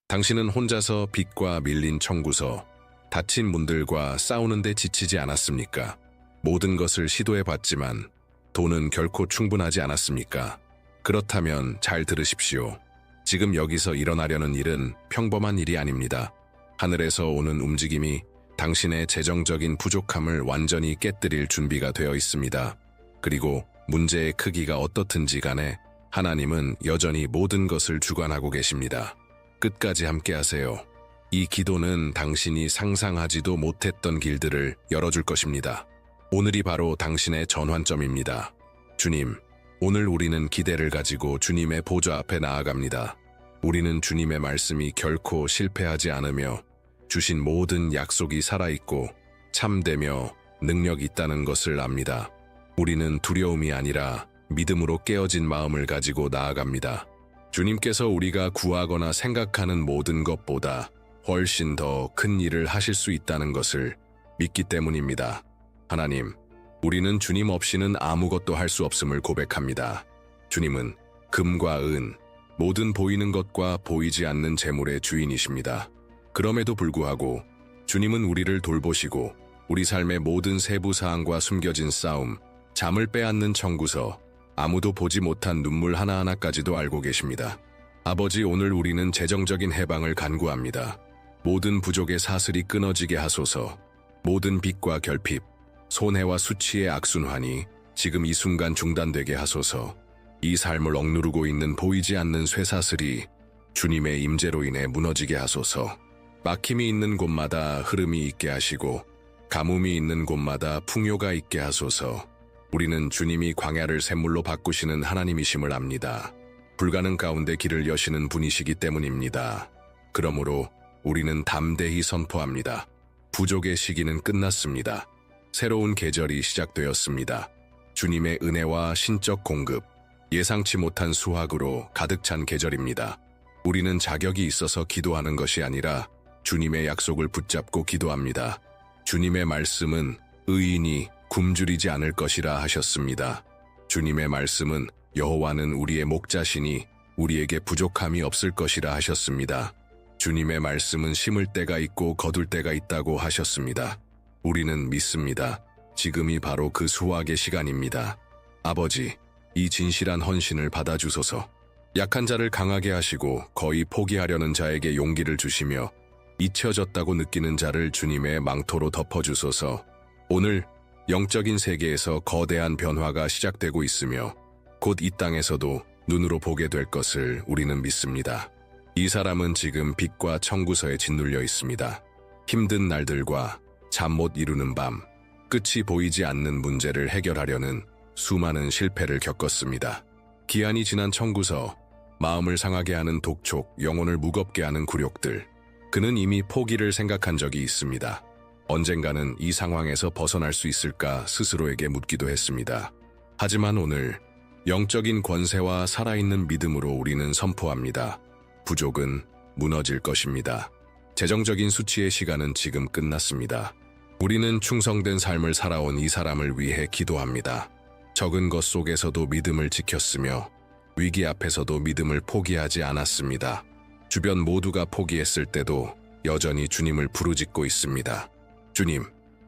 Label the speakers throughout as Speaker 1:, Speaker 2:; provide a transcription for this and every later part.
Speaker 1: 당신은 혼자서 빚과 밀린 청구서, 닫힌 문들과 싸우는데 지치지 않았습니까? 모든 것을 시도해봤지만 돈은 결코 충분하지 않았습니까? 그렇다면 잘 들으십시오. 지금 여기서 일어나려는 일은 평범한 일이 아닙니다. 하늘에서 오는 움직임이 당신의 재정적인 부족함을 완전히 깨뜨릴 준비가 되어 있습니다. 그리고 문제의 크기가 어떻든지 간에 하나님은 여전히 모든 것을 주관하고 계십니다. 끝까지 함께하세요. 이 기도는 당신이 상상하지도 못했던 길들을 열어줄 것입니다. 오늘이 바로 당신의 전환점입니다. 주님, 오늘 우리는 기대를 가지고 주님의 보좌 앞에 나아갑니다. 우리는 주님의 말씀이 결코 실패하지 않으며 주신 모든 약속이 살아있고 참되며 능력이 있다는 것을 압니다. 우리는 두려움이 아니라 믿음으로 깨어진 마음을 가지고 나아갑니다. 주님께서 우리가 구하거나 생각하는 모든 것보다 훨씬 더 큰 일을 하실 수 있다는 것을 믿기 때문입니다. 하나님, 우리는 주님 없이는 아무것도 할 수 없음을 고백합니다. 주님은 금과 은, 모든 보이는 것과 보이지 않는 재물의 주인이십니다. 그럼에도 불구하고 주님은 우리를 돌보시고 우리 삶의 모든 세부 사항과 숨겨진 싸움, 잠을 빼앗는 청구서, 아무도 보지 못한 눈물 하나하나까지도 알고 계십니다. 아버지, 오늘 우리는 재정적인 해방을 간구합니다. 모든 부족의 사슬이 끊어지게 하소서. 모든 빚과 결핍, 손해와 수치의 악순환이 지금 이 순간 중단되게 하소서. 이 삶을 억누르고 있는 보이지 않는 쇠사슬이 주님의 임재로 인해 무너지게 하소서. 막힘이 있는 곳마다 흐름이 있게 하시고 가뭄이 있는 곳마다 풍요가 있게 하소서. 우리는 주님이 광야를 샘물로 바꾸시는 하나님이심을 압니다. 불가능 가운데 길을 여시는 분이시기 때문입니다. 그러므로 우리는 담대히 선포합니다. 부족의 시기는 끝났습니다. 새로운 계절이 시작되었습니다. 주님의 은혜와 신적 공급, 예상치 못한 수확으로 가득 찬 계절입니다. 우리는 자격이 있어서 기도하는 것이 아니라 주님의 약속을 붙잡고 기도합니다. 주님의 말씀은 의인이 굶주리지 않을 것이라 하셨습니다. 주님의 말씀은 여호와는 우리의 목자시니 우리에게 부족함이 없을 것이라 하셨습니다. 주님의 말씀은 심을 때가 있고 거둘 때가 있다고 하셨습니다. 우리는 믿습니다. 지금이 바로 그 수확의 시간입니다. 아버지, 이 진실한 헌신을 받아주소서. 약한 자를 강하게 하시고 거의 포기하려는 자에게 용기를 주시며 잊혀졌다고 느끼는 자를 주님의 망토로 덮어주소서. 오늘 영적인 세계에서 거대한 변화가 시작되고 있으며 곧 이 땅에서도 눈으로 보게 될 것을 우리는 믿습니다. 이 사람은 지금 빚과 청구서에 짓눌려 있습니다. 힘든 날들과 잠 못 이루는 밤, 끝이 보이지 않는 문제를 해결하려는 수많은 실패를 겪었습니다. 기한이 지난 청구서, 마음을 상하게 하는 독촉, 영혼을 무겁게 하는 굴욕들. 그는 이미 포기를 생각한 적이 있습니다. 언젠가는 이 상황에서 벗어날 수 있을까 스스로에게 묻기도 했습니다. 하지만 오늘 영적인 권세와 살아있는 믿음으로 우리는 선포합니다. 부족은 무너질 것입니다. 재정적인 수치의 시간은 지금 끝났습니다. 우리는 충성된 삶을 살아온 이 사람을 위해 기도합니다. 적은 것 속에서도 믿음을 지켰으며 위기 앞에서도 믿음을 포기하지 않았습니다. 주변 모두가 포기했을 때도 여전히 주님을 부르짖고 있습니다. 주님,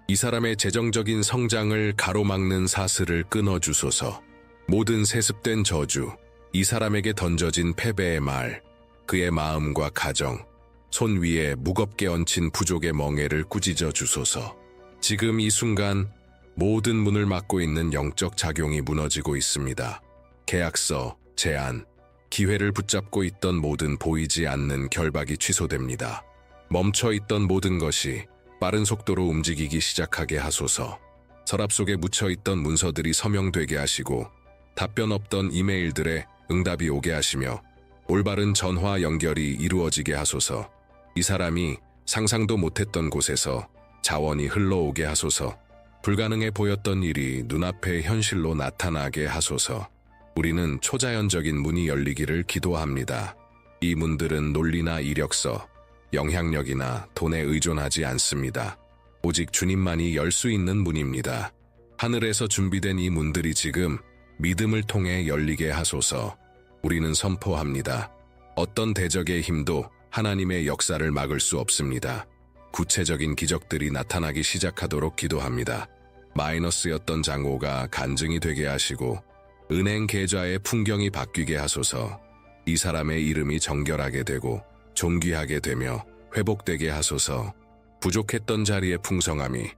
Speaker 1: 이 사람의 재정적인 성장을 가로막는 사슬을 끊어주소서. 모든 세습된 저주, 이 사람에게 던져진 패배의 말, 그의 마음과 가정, 손 위에 무겁게 얹힌 부족의 멍에를 꾸짖어 주소서. 지금 이 순간 모든 문을 막고 있는 영적 작용이 무너지고 있습니다. 계약서, 제안, 기회를 붙잡고 있던 모든 보이지 않는 결박이 취소됩니다. 멈춰있던 모든 것이 빠른 속도로 움직이기 시작하게 하소서. 서랍 속에 묻혀있던 문서들이 서명되게 하시고 답변 없던 이메일들에 응답이 오게 하시며 올바른 전화 연결이 이루어지게 하소서. 이 사람이 상상도 못했던 곳에서 자원이 흘러오게 하소서. 불가능해 보였던 일이 눈앞에 현실로 나타나게 하소서. 우리는 초자연적인 문이 열리기를 기도합니다. 이 문들은 논리나 이력서, 영향력이나 돈에 의존하지 않습니다. 오직 주님만이 열 수 있는 문입니다. 하늘에서 준비된 이 문들이 지금 믿음을 통해 열리게 하소서. 우리는 선포합니다. 어떤 대적의 힘도 하나님의 역사를 막을 수 없습니다. 구체적인 기적들이 나타나기 시작하도록 기도합니다. 마이너스였던 장고가 간증이 되게 하시고 은행 계좌의 풍경이 바뀌게 하소서. 이 사람의 이름이 정결하게 되고 존귀하게 되며 회복되게 하소서. 부족했던 자리에 풍성함이,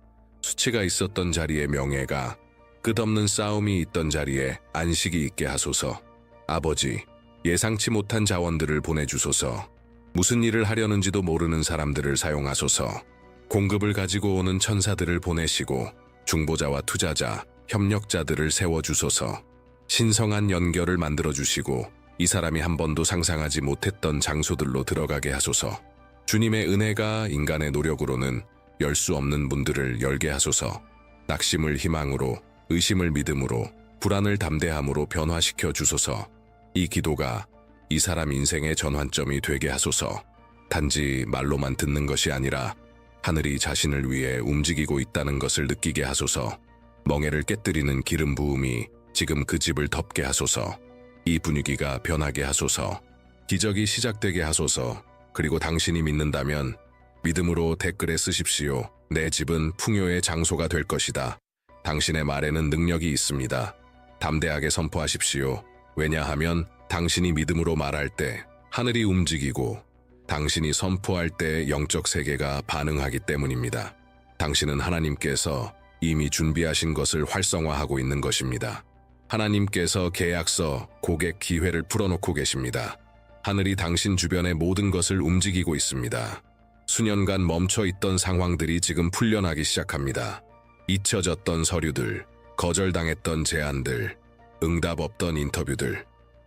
Speaker 1: 수치가 있었던 자리에 명예가, 끝없는 싸움이 있던 자리에 안식이 있게 하소서. 아버지, 예상치 못한 자원들을 보내주소서. 무슨 일을 하려는지도 모르는 사람들을 사용하소서. 공급을 가지고 오는 천사들을 보내시고 중보자와 투자자, 협력자들을 세워주소서. 신성한 연결을 만들어주시고 이 사람이 한 번도 상상하지 못했던 장소들로 들어가게 하소서. 주님의 은혜가 인간의 노력으로는 열 수 없는 문들을 열게 하소서. 낙심을 희망으로, 의심을 믿음으로, 불안을 담대함으로 변화시켜 주소서. 이 기도가 이 사람 인생의 전환점이 되게 하소서. 단지 말로만 듣는 것이 아니라 하늘이 자신을 위해 움직이고 있다는 것을 느끼게 하소서. 멍에를 깨뜨리는 기름 부음이 지금 그 집을 덮게 하소서. 이 분위기가 변하게 하소서. 기적이 시작되게 하소서. 그리고 당신이 믿는다면 믿음으로 댓글에 쓰십시오. 내 집은 풍요의 장소가 될 것이다. 당신의 말에는 능력이 있습니다. 담대하게 선포하십시오. 왜냐하면 당신이 믿음으로 말할 때 하늘이 움직이고 당신이 선포할 때 영적 세계가 반응하기 때문입니다. 당신은 하나님께서 이미 준비하신 것을 활성화하고 있는 것입니다. 하나님께서 계약서, 고객 기회를 풀어놓고 계십니다. 하늘이 당신 주변의 모든 것을 움직이고 있습니다. 수년간 멈춰있던 상황들이 지금 풀려나기 시작합니다. 잊혀졌던 서류들, 거절당했던 제안들, 응답 없던 인터뷰들,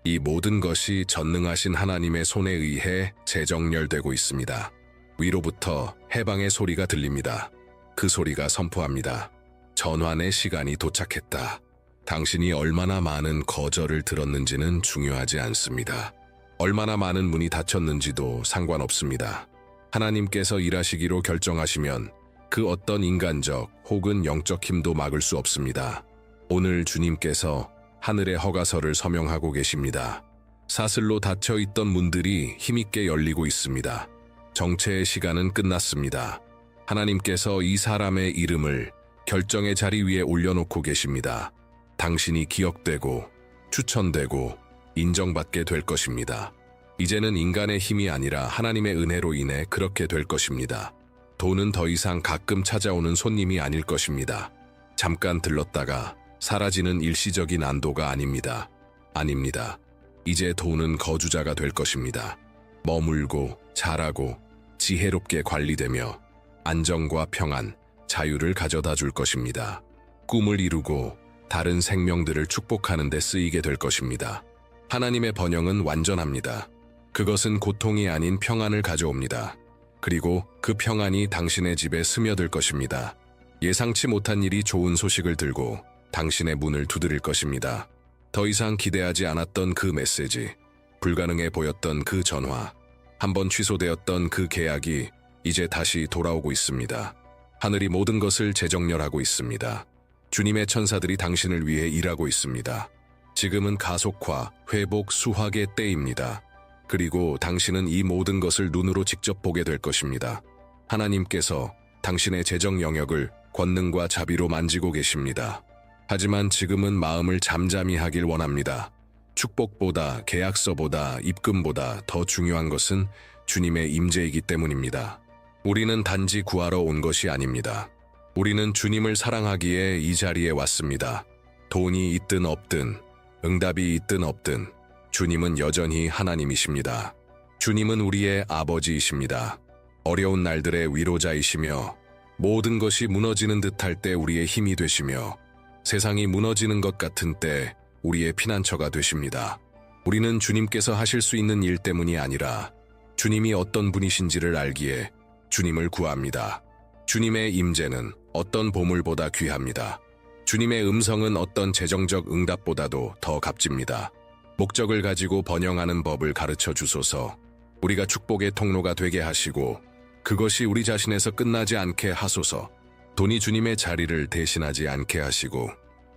Speaker 1: 이 모든 것이 전능하신 하나님의 손에 의해 재정렬되고 있습니다. 위로부터 해방의 소리가 들립니다. 그 소리가 선포합니다. 전환의 시간이 도착했다. 당신이 얼마나 많은 거절을 들었는지는 중요하지 않습니다. 얼마나 많은 문이 닫혔는지도 상관없습니다. 하나님께서 일하시기로 결정하시면 그 어떤 인간적 혹은 영적 힘도 막을 수 없습니다. 오늘 주님께서 하늘의 허가서를 서명하고 계십니다. 사슬로 닫혀있던 문들이 힘있게 열리고 있습니다. 정체의 시간은 끝났습니다. 하나님께서 이 사람의 이름을 결정의 자리 위에 올려놓고 계십니다. 당신이 기억되고 추천되고 인정받게 될 것입니다. 이제는 인간의 힘이 아니라 하나님의 은혜로 인해 그렇게 될 것입니다. 돈은 더 이상 가끔 찾아오는 손님이 아닐 것입니다. 잠깐 들렀다가 사라지는 일시적인 안도가 아닙니다. 아닙니다. 이제 돈은 거주자가 될 것입니다. 머물고 자라고 지혜롭게 관리되며 안정과 평안, 자유를 가져다 줄 것입니다. 꿈을 이루고 다른 생명들을 축복하는 데 쓰이게 될 것입니다. 하나님의 번영은 완전합니다. 그것은 고통이 아닌 평안을 가져옵니다. 그리고 그 평안이 당신의 집에 스며들 것입니다. 예상치 못한 일이 좋은 소식을 들고 당신의 문을 두드릴 것입니다. 더 이상 기대하지 않았던 그 메시지, 불가능해 보였던 그 전화, 한번 취소되었던 그 계약이 이제 다시 돌아오고 있습니다. 하늘이 모든 것을 재정렬하고 있습니다. 주님의 천사들이 당신을 위해 일하고 있습니다. 지금은 가속화, 회복, 수확의 때입니다. 그리고 당신은 이 모든 것을 눈으로 직접 보게 될 것입니다. 하나님께서 당신의 재정 영역을 권능과 자비로 만지고 계십니다. 하지만 지금은 마음을 잠잠히 하길 원합니다. 축복보다, 계약서보다, 입금보다 더 중요한 것은 주님의 임재이기 때문입니다. 우리는 단지 구하러 온 것이 아닙니다. 우리는 주님을 사랑하기에 이 자리에 왔습니다. 돈이 있든 없든, 응답이 있든 없든, 주님은 여전히 하나님이십니다. 주님은 우리의 아버지이십니다. 어려운 날들의 위로자이시며 모든 것이 무너지는 듯할 때 우리의 힘이 되시며 세상이 무너지는 것 같은 때 우리의 피난처가 되십니다. 우리는 주님께서 하실 수 있는 일 때문이 아니라 주님이 어떤 분이신지를 알기에 주님을 구합니다. 주님의 임재는 어떤 보물보다 귀합니다. 주님의 음성은 어떤 재정적 응답보다도 더 값집니다. 목적을 가지고 번영하는 법을 가르쳐 주소서. 우리가 축복의 통로가 되게 하시고 그것이 우리 자신에서 끝나지 않게 하소서. 돈이 주님의 자리를 대신하지 않게 하시고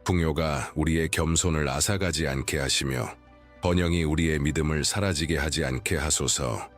Speaker 1: 풍요가 우리의 겸손을 앗아가지 않게 하시며 번영이 우리의 믿음을 사라지게 하지 않게 하소서.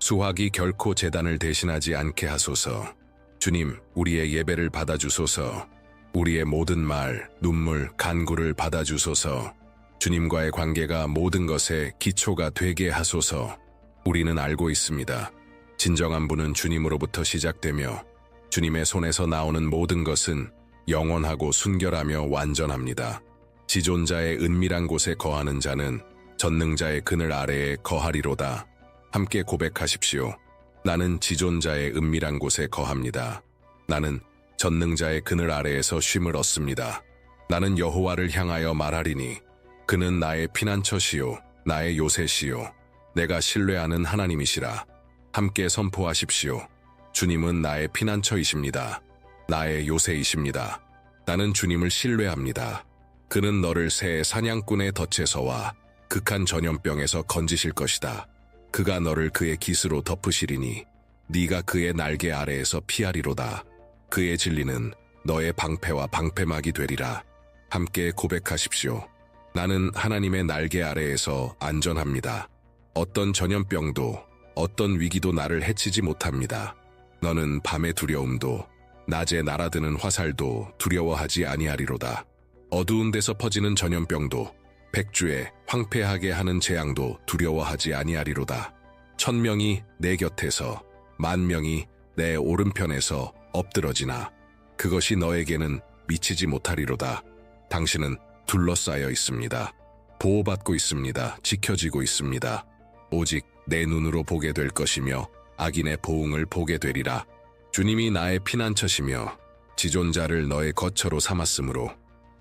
Speaker 1: 수확이 결코 재단을 대신하지 않게 하소서. 주님, 우리의 예배를 받아주소서. 우리의 모든 말, 눈물, 간구를 받아주소서. 주님과의 관계가 모든 것의 기초가 되게 하소서. 우리는 알고 있습니다. 진정한 분은 주님으로부터 시작되며 주님의 손에서 나오는 모든 것은 영원하고 순결하며 완전합니다. 지존자의 은밀한 곳에 거하는 자는 전능자의 그늘 아래에 거하리로다. 함께 고백하십시오. 나는 지존자의 은밀한 곳에 거합니다. 나는 전능자의 그늘 아래에서 쉼을 얻습니다. 나는 여호와를 향하여 말하리니 그는 나의 피난처시요 나의 요새시요 내가 신뢰하는 하나님이시라. 함께 선포하십시오. 주님은 나의 피난처이십니다. 나의 요새이십니다. 나는 주님을 신뢰합니다. 그는 너를 새 사냥꾼의 덫에서와 극한 전염병에서 건지실 것이다. 그가 너를 그의 깃으로 덮으시리니 네가 그의 날개 아래에서 피하리로다. 그의 진리는 너의 방패와 방패막이 되리라. 함께 고백하십시오. 나는 하나님의 날개 아래에서 안전합니다. 어떤 전염병도 어떤 위기도 나를 해치지 못합니다. 너는 밤의 두려움도 낮에 날아드는 화살도 두려워하지 아니하리로다. 어두운 데서 퍼지는 전염병도 백주에 황폐하게 하는 재앙도 두려워하지 아니하리로다. 1000명이 내 곁에서 10,000명이 내 오른편에서 엎드러지나 그것이 너에게는 미치지 못하리로다. 당신은 둘러싸여 있습니다. 보호받고 있습니다. 지켜지고 있습니다. 오직 내 눈으로 보게 될 것이며 악인의 보응을 보게 되리라. 주님이 나의 피난처시며 지존자를 너의 거처로 삼았으므로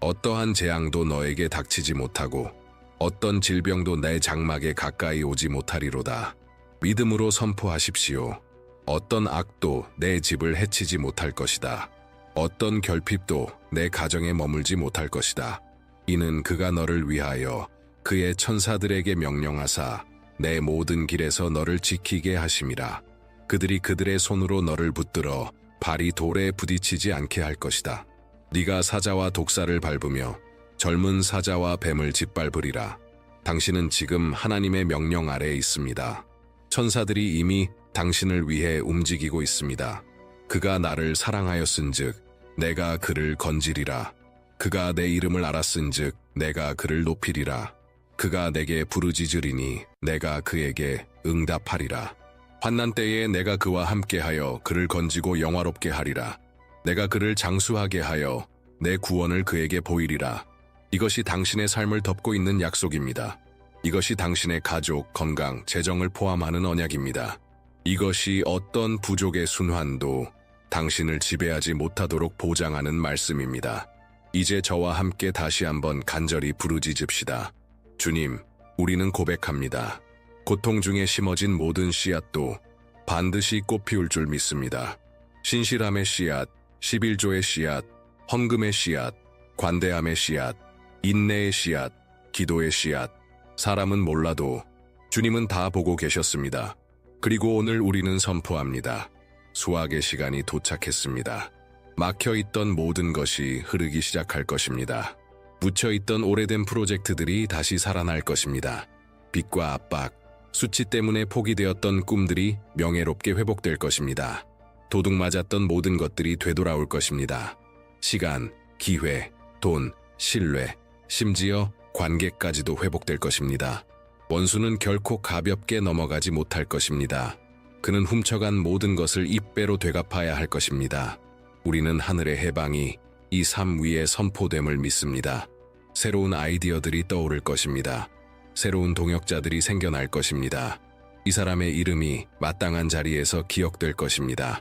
Speaker 1: 어떠한 재앙도 너에게 닥치지 못하고 어떤 질병도 내 장막에 가까이 오지 못하리로다. 믿음으로 선포하십시오. 어떤 악도 내 집을 해치지 못할 것이다. 어떤 결핍도 내 가정에 머물지 못할 것이다. 이는 그가 너를 위하여 그의 천사들에게 명령하사 내 모든 길에서 너를 지키게 하심이라. 그들이 그들의 손으로 너를 붙들어 발이 돌에 부딪히지 않게 할 것이다. 네가 사자와 독사를 밟으며 젊은 사자와 뱀을 짓밟으리라. 당신은 지금 하나님의 명령 아래에 있습니다. 천사들이 이미 당신을 위해 움직이고 있습니다. 그가 나를 사랑하였은즉 내가 그를 건지리라. 그가 내 이름을 알았은즉 내가 그를 높이리라. 그가 내게 부르짖으리니 내가 그에게 응답하리라. 환난 때에 내가 그와 함께하여 그를 건지고 영화롭게 하리라. 내가 그를 장수하게 하여 내 구원을 그에게 보이리라. 이것이 당신의 삶을 덮고 있는 약속입니다. 이것이 당신의 가족, 건강, 재정을 포함하는 언약입니다. 이것이 어떤 부족의 순환도 당신을 지배하지 못하도록 보장하는 말씀입니다. 이제 저와 함께 다시 한번 간절히 부르짖읍시다. 주님, 우리는 고백합니다. 고통 중에 심어진 모든 씨앗도 반드시 꽃 피울 줄 믿습니다. 신실함의 씨앗, 11조의 씨앗, 헌금의 씨앗, 관대함의 씨앗, 인내의 씨앗, 기도의 씨앗. 사람은 몰라도 주님은 다 보고 계셨습니다. 그리고 오늘 우리는 선포합니다. 수확의 시간이 도착했습니다. 막혀있던 모든 것이 흐르기 시작할 것입니다. 묻혀있던 오래된 프로젝트들이 다시 살아날 것입니다. 빚과 압박, 수치 때문에 포기되었던 꿈들이 명예롭게 회복될 것입니다. 도둑 맞았던 모든 것들이 되돌아올 것입니다. 시간, 기회, 돈, 신뢰, 심지어 관계까지도 회복될 것입니다. 원수는 결코 가볍게 넘어가지 못할 것입니다. 그는 훔쳐간 모든 것을 입배로 되갚아야 할 것입니다. 우리는 하늘의 해방이 이 삶 위에 선포됨을 믿습니다. 새로운 아이디어들이 떠오를 것입니다. 새로운 동역자들이 생겨날 것입니다. 이 사람의 이름이 마땅한 자리에서 기억될 것입니다.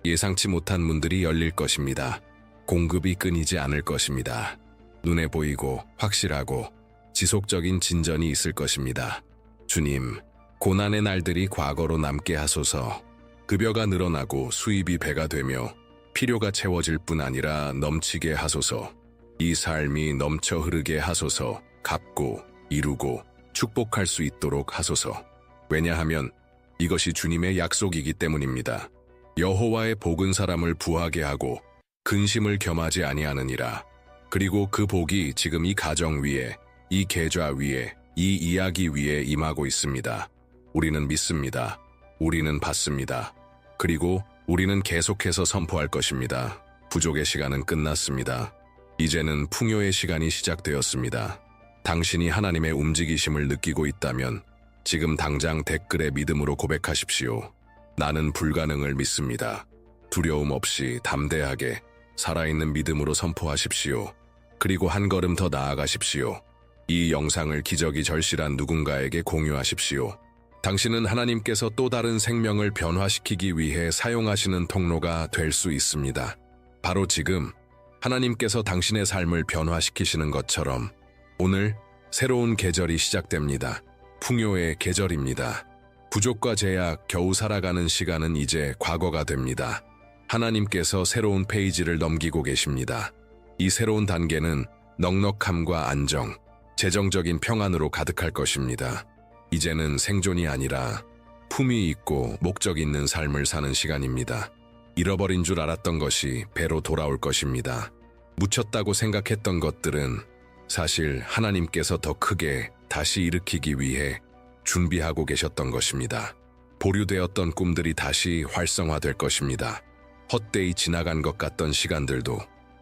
Speaker 1: 예상치 못한 문들이 열릴 것입니다. 공급이 끊이지 않을 것입니다. 눈에 보이고 확실하고 지속적인 진전이 있을 것입니다. 주님, 고난의 날들이 과거로 남게 하소서. 급여가 늘어나고 수입이 배가 되며 필요가 채워질 뿐 아니라 넘치게 하소서. 이 삶이 넘쳐 흐르게 하소서. 갚고 이루고 축복할 수 있도록 하소서. 왜냐하면 이것이 주님의 약속이기 때문입니다. 여호와의 복은 사람을 부하게 하고 근심을 겸하지 아니하느니라. 그리고 그 복이 지금 이 가정 위에, 이 계좌 위에, 이 이야기 위에 임하고 있습니다. 우리는 믿습니다. 우리는 받습니다. 그리고 우리는 계속해서 선포할 것입니다. 부족의 시간은 끝났습니다. 이제는 풍요의 시간이 시작되었습니다. 당신이 하나님의 움직이심을 느끼고 있다면 지금 당장 댓글에 믿음으로 고백하십시오. 나는 불가능을 믿습니다. 두려움 없이 담대하게 살아있는 믿음으로 선포하십시오. 그리고 한 걸음 더 나아가십시오. 이 영상을 기적이 절실한 누군가에게 공유하십시오. 당신은 하나님께서 또 다른 생명을 변화시키기 위해 사용하시는 통로가 될 수 있습니다. 바로 지금 하나님께서 당신의 삶을 변화시키시는 것처럼 오늘 새로운 계절이 시작됩니다. 풍요의 계절입니다. 부족과 제약, 겨우 살아가는 시간은 이제 과거가 됩니다. 하나님께서 새로운 페이지를 넘기고 계십니다. 이 새로운 단계는 넉넉함과 안정, 재정적인 평안으로 가득할 것입니다. 이제는 생존이 아니라 품위 있고 목적 있는 삶을 사는 시간입니다. 잃어버린 줄 알았던 것이 배로 돌아올 것입니다. 묻혔다고 생각했던 것들은 사실 하나님께서 더 크게 다시 일으키기 위해 준비하고 계셨던 것입니다. 보류되었던 꿈들이 다시 활성화될 것입니다. 헛되이 지나간 것 같던 시간들도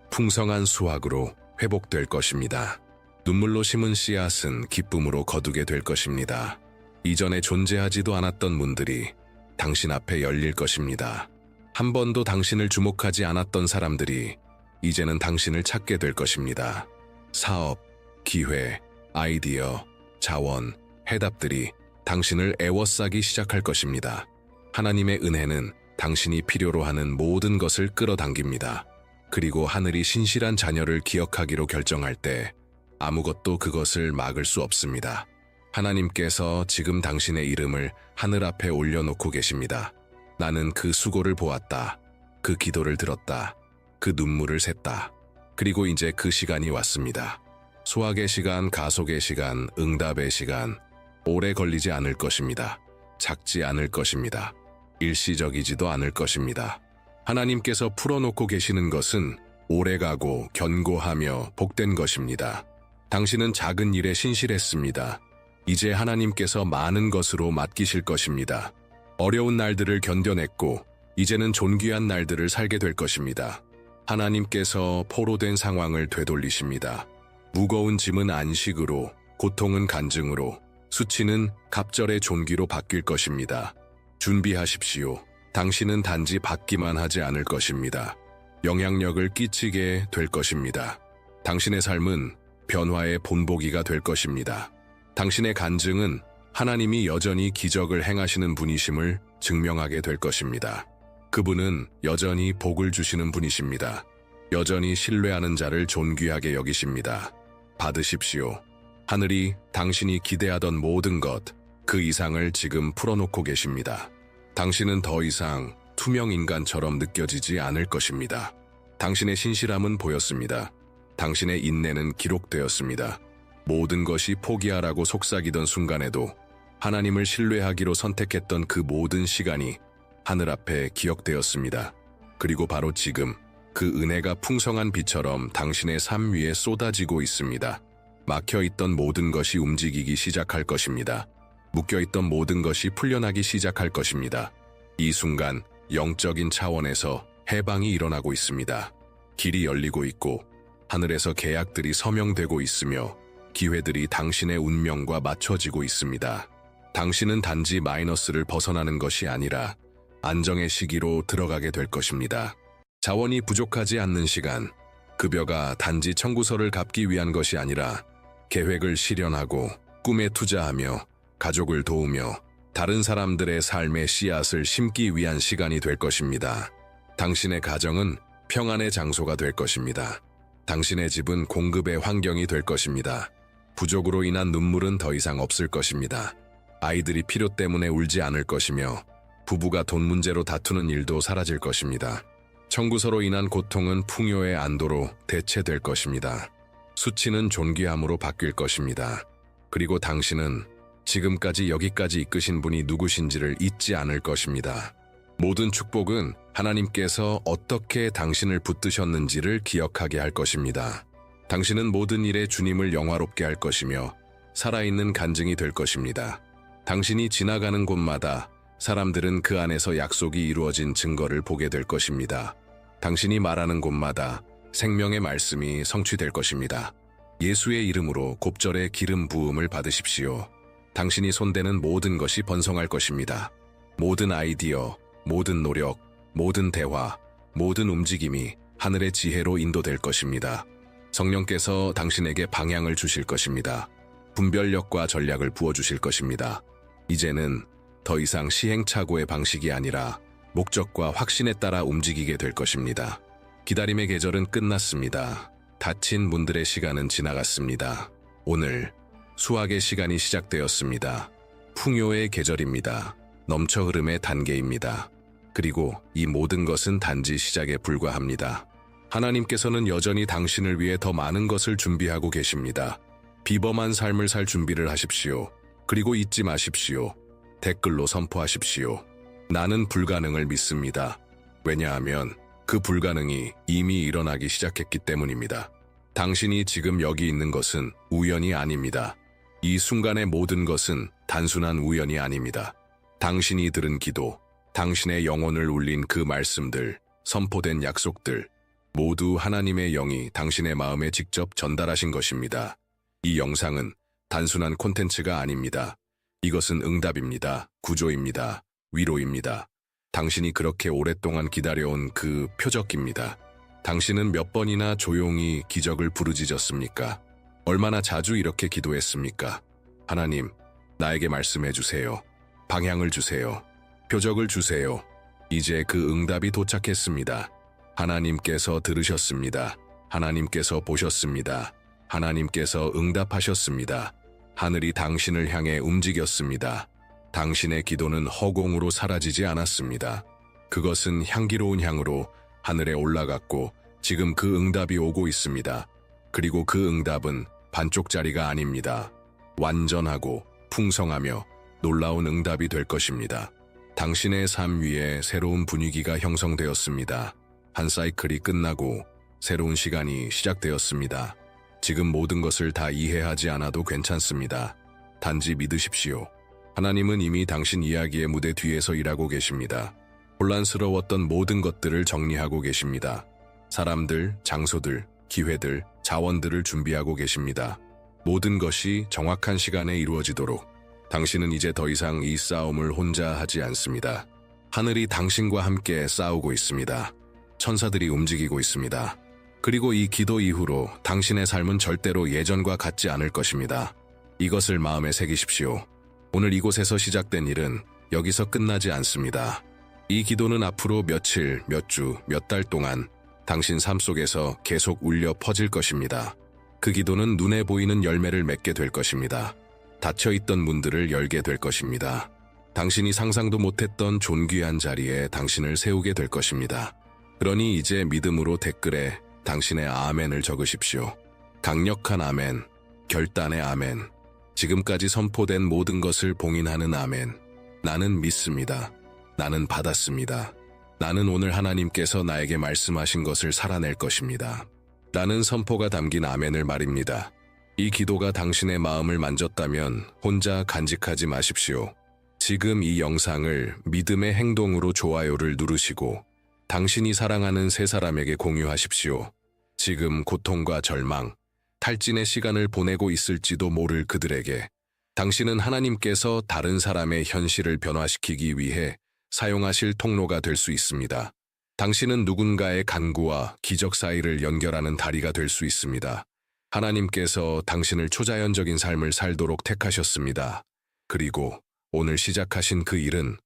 Speaker 1: 풍성한 수확으로 회복될 것입니다. 눈물로 심은 씨앗은 기쁨으로 거두게 될 것입니다. 이전에 존재하지도 않았던 문들이 당신 앞에 열릴 것입니다. 한 번도 당신을 주목하지 않았던 사람들이 이제는 당신을 찾게 될 것입니다. 사업, 기회, 아이디어, 자원, 해답들이 당신을 애워싸기 시작할 것입니다. 하나님의 은혜는 당신이 필요로 하는 모든 것을 끌어당깁니다. 그리고 하늘이 신실한 자녀를 기억하기로 결정할 때 아무것도 그것을 막을 수 없습니다. 하나님께서 지금 당신의 이름을 하늘 앞에 올려놓고 계십니다. 나는 그 수고를 보았다. 그 기도를 들었다. 그 눈물을 샜다. 그리고 이제 그 시간이 왔습니다. 소확의 시간, 가속의 시간, 응답의 시간. 오래 걸리지 않을 것입니다. 작지 않을 것입니다. 일시적이지도 않을 것입니다. 하나님께서 풀어놓고 계시는 것은 오래가고 견고하며 복된 것입니다. 당신은 작은 일에 신실했습니다. 이제 하나님께서 많은 것으로 맡기실 것입니다. 어려운 날들을 견뎌냈고 이제는 존귀한 날들을 살게 될 것입니다. 하나님께서 포로된 상황을 되돌리십니다. 무거운 짐은 안식으로, 고통은 간증으로, 수치는 갑절의 존귀로 바뀔 것입니다. 준비하십시오. 당신은 단지 받기만 하지 않을 것입니다. 영향력을 끼치게 될 것입니다. 당신의 삶은 변화의 본보기가 될 것입니다. 당신의 간증은 하나님이 여전히 기적을 행하시는 분이심을 증명하게 될 것입니다. 그분은 여전히 복을 주시는 분이십니다. 여전히 신뢰하는 자를 존귀하게 여기십니다. 받으십시오. 하늘이 당신이 기대하던 모든 것, 그 이상을 지금 풀어놓고 계십니다. 당신은 더 이상 투명 인간처럼 느껴지지 않을 것입니다. 당신의 신실함은 보였습니다. 당신의 인내는 기록되었습니다. 모든 것이 포기하라고 속삭이던 순간에도 하나님을 신뢰하기로 선택했던 그 모든 시간이 하늘 앞에 기억되었습니다. 그리고 바로 지금 그 은혜가 풍성한 비처럼 당신의 삶 위에 쏟아지고 있습니다. 막혀있던 모든 것이 움직이기 시작할 것입니다. 묶여있던 모든 것이 풀려나기 시작할 것입니다. 이 순간 영적인 차원에서 해방이 일어나고 있습니다. 길이 열리고 있고 하늘에서 계약들이 서명되고 있으며 기회들이 당신의 운명과 맞춰지고 있습니다. 당신은 단지 마이너스를 벗어나는 것이 아니라 안정의 시기로 들어가게 될 것입니다. 자원이 부족하지 않는 시간, 급여가 단지 청구서를 갚기 위한 것이 아니라 계획을 실현하고 꿈에 투자하며 가족을 도우며 다른 사람들의 삶의 씨앗을 심기 위한 시간이 될 것입니다. 당신의 가정은 평안의 장소가 될 것입니다. 당신의 집은 공급의 환경이 될 것입니다. 부족으로 인한 눈물은 더 이상 없을 것입니다. 아이들이 필요 때문에 울지 않을 것이며 부부가 돈 문제로 다투는 일도 사라질 것입니다. 청구서로 인한 고통은 풍요의 안도로 대체될 것입니다. 수치는 존귀함으로 바뀔 것입니다. 그리고 당신은 지금까지 여기까지 이끄신 분이 누구신지를 잊지 않을 것입니다. 모든 축복은 하나님께서 어떻게 당신을 붙드셨는지를 기억하게 할 것입니다. 당신은 모든 일에 주님을 영화롭게 할 것이며 살아있는 간증이 될 것입니다. 당신이 지나가는 곳마다 사람들은 그 안에서 약속이 이루어진 증거를 보게 될 것입니다. 당신이 말하는 곳마다 생명의 말씀이 성취될 것입니다. 예수의 이름으로 곱절의 기름 부음을 받으십시오. 당신이 손대는 모든 것이 번성할 것입니다. 모든 아이디어, 모든 노력, 모든 대화, 모든 움직임이 하늘의 지혜로 인도될 것입니다. 성령께서 당신에게 방향을 주실 것입니다. 분별력과 전략을 부어주실 것입니다. 이제는 더 이상 시행착오의 방식이 아니라 목적과 확신에 따라 움직이게 될 것입니다. 기다림의 계절은 끝났습니다. 닫힌 문들의 시간은 지나갔습니다. 오늘 수확의 시간이 시작되었습니다. 풍요의 계절입니다. 넘쳐 흐름의 단계입니다. 그리고 이 모든 것은 단지 시작에 불과합니다. 하나님께서는 여전히 당신을 위해 더 많은 것을 준비하고 계십니다. 비범한 삶을 살 준비를 하십시오. 그리고 잊지 마십시오. 댓글로 선포하십시오. 나는 불가능을 믿습니다. 왜냐하면 그 불가능이 이미 일어나기 시작했기 때문입니다. 당신이 지금 여기 있는 것은 우연이 아닙니다. 이 순간의 모든 것은 단순한 우연이 아닙니다. 당신이 들은 기도, 당신의 영혼을 울린 그 말씀들, 선포된 약속들, 모두 하나님의 영이 당신의 마음에 직접 전달하신 것입니다. 이 영상은 단순한 콘텐츠가 아닙니다. 이것은 응답입니다. 구조입니다. 위로입니다. 당신이 그렇게 오랫동안 기다려온 그 표적입니다. 당신은 몇 번이나 조용히 기적을 부르짖었습니까? 얼마나 자주 이렇게 기도했습니까? 하나님, 나에게 말씀해 주세요. 방향을 주세요. 표적을 주세요. 이제 그 응답이 도착했습니다. 하나님께서 들으셨습니다. 하나님께서 보셨습니다. 하나님께서 응답하셨습니다. 하늘이 당신을 향해 움직였습니다. 당신의 기도는 허공으로 사라지지 않았습니다. 그것은 향기로운 향으로 하늘에 올라갔고 지금 그 응답이 오고 있습니다. 그리고 그 응답은 반쪽짜리가 아닙니다. 완전하고 풍성하며 놀라운 응답이 될 것입니다. 당신의 삶 위에 새로운 분위기가 형성되었습니다. 한 사이클이 끝나고 새로운 시간이 시작되었습니다. 지금 모든 것을 다 이해하지 않아도 괜찮습니다. 단지 믿으십시오. 하나님은 이미 당신 이야기의 무대 뒤에서 일하고 계십니다. 혼란스러웠던 모든 것들을 정리하고 계십니다. 사람들, 장소들, 기회들, 자원들을 준비하고 계십니다. 모든 것이 정확한 시간에 이루어지도록 당신은 이제 더 이상 이 싸움을 혼자 하지 않습니다. 하늘이 당신과 함께 싸우고 있습니다. 천사들이 움직이고 있습니다. 그리고 이 기도 이후로 당신의 삶은 절대로 예전과 같지 않을 것입니다. 이것을 마음에 새기십시오. 오늘 이곳에서 시작된 일은 여기서 끝나지 않습니다. 이 기도는 앞으로 며칠, 몇 주, 몇 달 동안 당신 삶 속에서 계속 울려 퍼질 것입니다. 그 기도는 눈에 보이는 열매를 맺게 될 것입니다. 닫혀있던 문들을 열게 될 것입니다. 당신이 상상도 못했던 존귀한 자리에 당신을 세우게 될 것입니다. 그러니 이제 믿음으로 댓글에 당신의 아멘을 적으십시오. 강력한 아멘, 결단의 아멘, 지금까지 선포된 모든 것을 봉인하는 아멘. 나는 믿습니다. 나는 받았습니다. 나는 오늘 하나님께서 나에게 말씀하신 것을 살아낼 것입니다. 라는 선포가 담긴 아멘을 말입니다. 이 기도가 당신의 마음을 만졌다면 혼자 간직하지 마십시오. 지금 이 영상을 믿음의 행동으로 좋아요를 누르시고 당신이 사랑하는 세 사람에게 공유하십시오. 지금 고통과 절망, 탈진의 시간을 보내고 있을지도 모를 그들에게 당신은 하나님께서 다른 사람의 현실을 변화시키기 위해 사용하실 통로가 될 수 있습니다. 당신은 누군가의 간구와 기적 사이를 연결하는 다리가 될 수 있습니다. 하나님께서 당신을 초자연적인 삶을 살도록 택하셨습니다. 그리고 오늘 시작하신 그 일은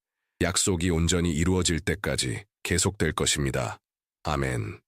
Speaker 1: 약속이 온전히 이루어질 때까지 계속될 것입니다. 아멘.